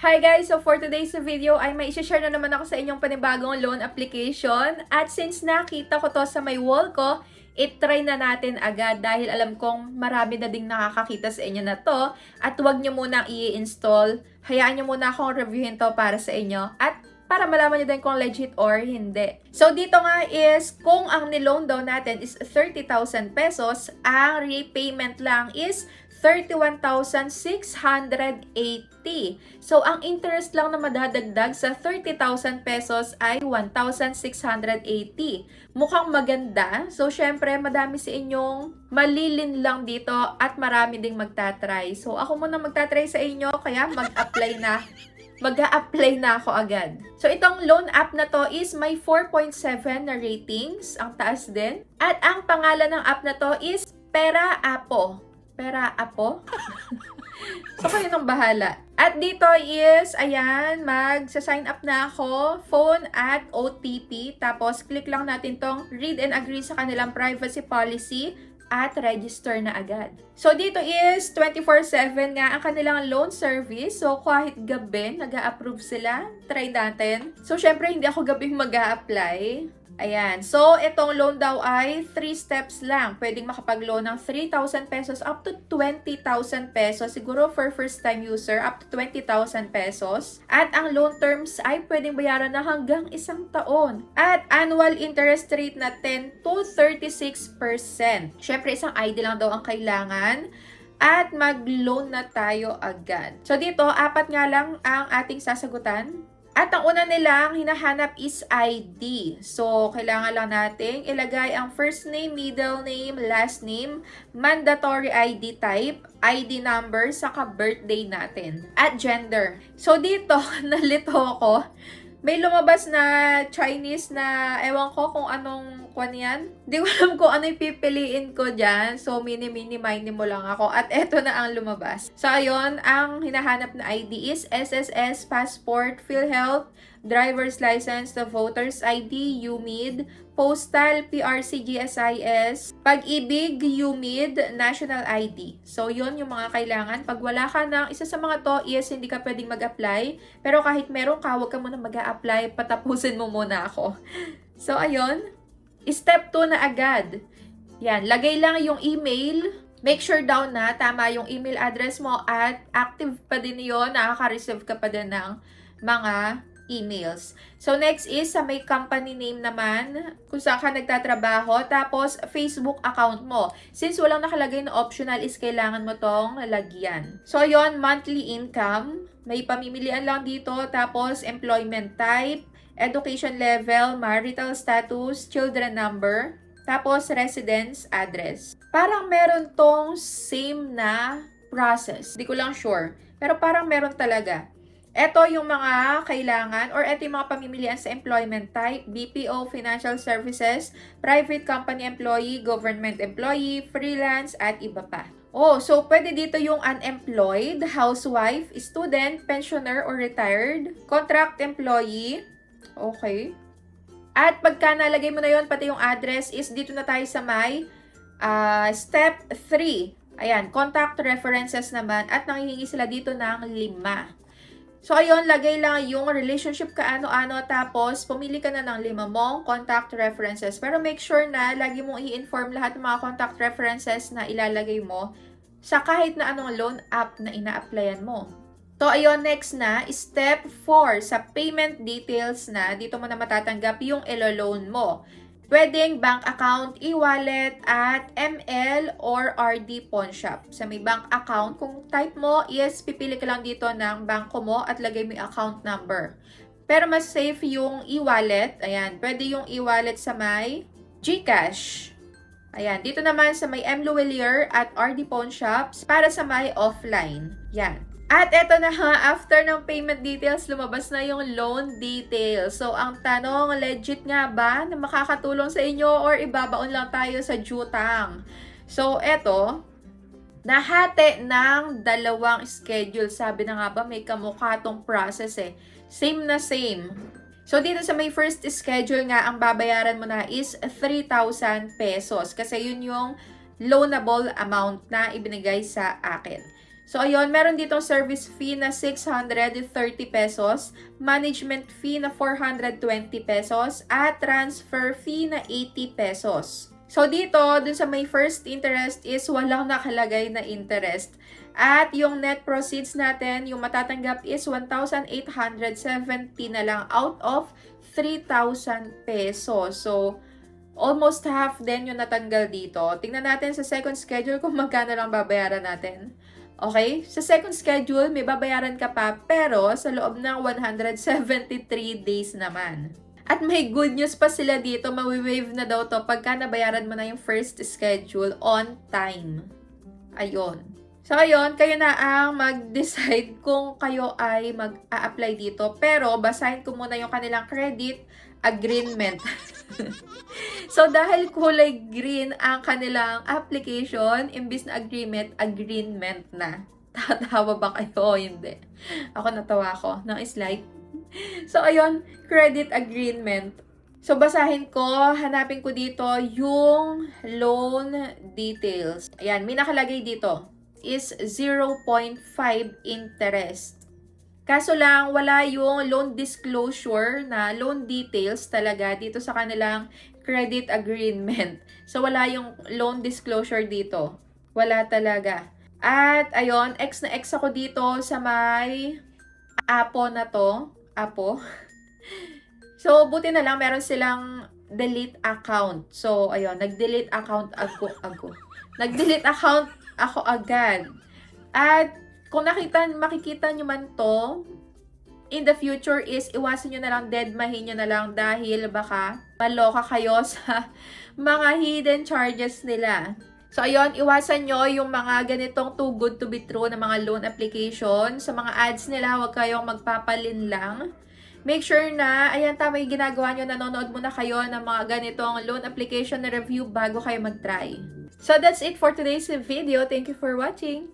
Hi guys! So for today's video ay may share na naman ako sa inyong panibagong loan application. At since nakita ko to sa may wall ko, i-try na natin agad dahil alam kong marami na ding nakakakita sa inyo na to. At huwag nyo munang i-install. Hayaan nyo muna akong reviewin to para sa inyo. At para malaman nyo din kung legit or hindi. So dito nga is kung ang niloan daw natin is 30,000 pesos, ang repayment lang is 31,680. So, ang interest lang na madadagdag sa 30,000 pesos ay 1,680. Mukhang maganda. So, syempre, madami sa inyong malilin lang dito at marami ding magtatry. So, ako muna magtatry sa inyo, kaya mag-a-apply na ako agad. So, itong loan app na to is may 4.7 na ratings. Ang taas din. At ang pangalan ng app na to is Pera-Apo. Pera-Apo? So, kayo nang bahala. At dito is, ayan, magsa-sign up na ako. Phone at OTP. Tapos, click lang natin tong read and agree sa kanilang privacy policy at register na agad. So, dito is 24/7 nga ang kanilang loan service. So, kahit gabi, nag-a-approve sila. Try natin. So, syempre, hindi ako gabi mag-a-apply. Ayan. So, itong loan daw ay 3 steps lang. Pwedeng makapag-loan ng 3,000 pesos up to 20,000 pesos. Siguro for first-time user, up to 20,000 pesos. At ang loan terms ay pwedeng bayaran na hanggang 1 taon. At annual interest rate na 10 to 36%. Syempre, isang ID lang daw ang kailangan. At mag-loan na tayo agad. So, dito, 4 nga lang ang ating sasagutan. At ang una nilang hinahanap is ID. So, kailangan lang nating ilagay ang first name, middle name, last name, mandatory ID type, ID number, saka birthday natin, at gender. So, dito, nalito ako. May lumabas na Chinese na ewan ko kung anong kwan yan. Di ko alam kung ano pipiliin ko dyan. So, mini-mini mo lang ako. At eto na ang lumabas. So, ayun, ang hinahanap na ID is SSS, Passport, PhilHealth, Driver's License, the Voter's ID, UMID, Postal, PRC, GSIS, Pag-ibig, UMID, National ID. So, yun yung mga kailangan. Pag wala ka ng isa sa mga to, is hindi ka pwedeng mag-apply. Pero kahit meron ka, huwag ka muna mag-a-apply. Patapusin mo muna ako. So, ayun. Step 2 na agad. Yan. Lagay lang yung email. Make sure daw na tama yung email address mo at active pa din yun. Nakaka-receive ka pa din ng mga emails. So, next is sa may company name naman, kung saan ka nagtatrabaho, tapos Facebook account mo. Since walang nakalagay na optional is kailangan mo tong lagyan. So, yon monthly income, may pamimilian lang dito, tapos employment type, education level, marital status, children number, tapos residence address. Parang meron tong same na process. Di ko lang sure. Pero parang meron talaga. Ito yung mga kailangan or ito yung mga pamimilian sa employment type, BPO, financial services, private company employee, government employee, freelance, at iba pa. Oh, so pwede dito yung unemployed, housewife, student, pensioner or retired, contract employee. Okay. At pagka nalagay mo na yon pati yung address is dito na tayo sa may step 3. Ayan, contact references naman at nangihingi sila dito ng 5. So, ayun, lagay lang yung relationship kaano-ano, tapos pumili ka na ng 5 mong contact references. Pero make sure na lagi mong i-inform lahat ng mga contact references na ilalagay mo sa kahit na anong loan app na ina-applyan mo. So, ayun, next na, step 4, sa payment details na, dito mo na matatanggap yung ilo-loan mo. Pwedeng bank account, e-wallet, at ML or RD pawn shop. Sa may bank account, kung type mo is pipili ka lang dito ng banko mo at lagay mo yung account number. Pero mas safe yung e-wallet. Ayan, pwede yung e-wallet sa may GCash. Ayan, dito naman sa may M. Luwelier at RD pawn shops para sa may offline. Yan. At eto na ha, after ng payment details, lumabas na yung loan details. So, ang tanong, legit nga ba na makakatulong sa inyo or ibabaon lang tayo sa jutang? So, eto, nahati ng 2 schedule. Sabi na nga ba, may kamukha tong process eh. Same na same. So, dito sa may first schedule nga, ang babayaran mo na is 3,000 pesos. Kasi yun yung loanable amount na ibinigay sa akin. So, ayun, meron ditong service fee na 630 pesos, management fee na 420 pesos, at transfer fee na 80 pesos. So, dito, dun sa may first interest is walang nakalagay na interest. At yung net proceeds natin, yung matatanggap is 1,870 na lang out of 3,000 pesos. So, almost half din yung natanggal dito. Tingnan natin sa second schedule kung magkano lang babayaran natin. Okay? Sa second schedule, may babayaran ka pa, pero sa loob ng 173 days naman. At may good news pa sila dito, mawi-waive na daw to pagka nabayaran mo na yung first schedule on time. Ayun. So, ayun, kayo na ang mag-decide kung kayo ay mag-a-apply dito. Pero, basahin ko muna yung kanilang credit agreement. So, dahil kulay green ang kanilang application, imbis na agreement na. Tatawa ba kayo? Hindi. Ako natawa ko ng slide. So, ayun, credit agreement. So, basahin ko, hanapin ko dito yung loan details. Ayan, may nakalagay dito is 0.5 interest. Kaso lang, wala yung loan disclosure na loan details talaga dito sa kanilang credit agreement. So, wala yung loan disclosure dito. Wala talaga. At, ayun, X na X ako dito sa may Apo na to. Apo. So, buti na lang meron silang delete account. So, ayun, nag-delete account ako. Nag-delete account ako agad. At, kung makikita nyo man to, in the future is iwasan nyo na lang, deadmahin nyo na lang dahil baka maloka kayo sa mga hidden charges nila. So, ayun, iwasan nyo yung mga ganitong too good to be true na mga loan application. Sa mga ads nila, huwag kayong magpapalin lang. Make sure na, ayan, tama yung ginagawa nyo, nanonood muna kayo ng mga ganitong loan application na review bago kayo mag-try. So, that's it for today's video. Thank you for watching.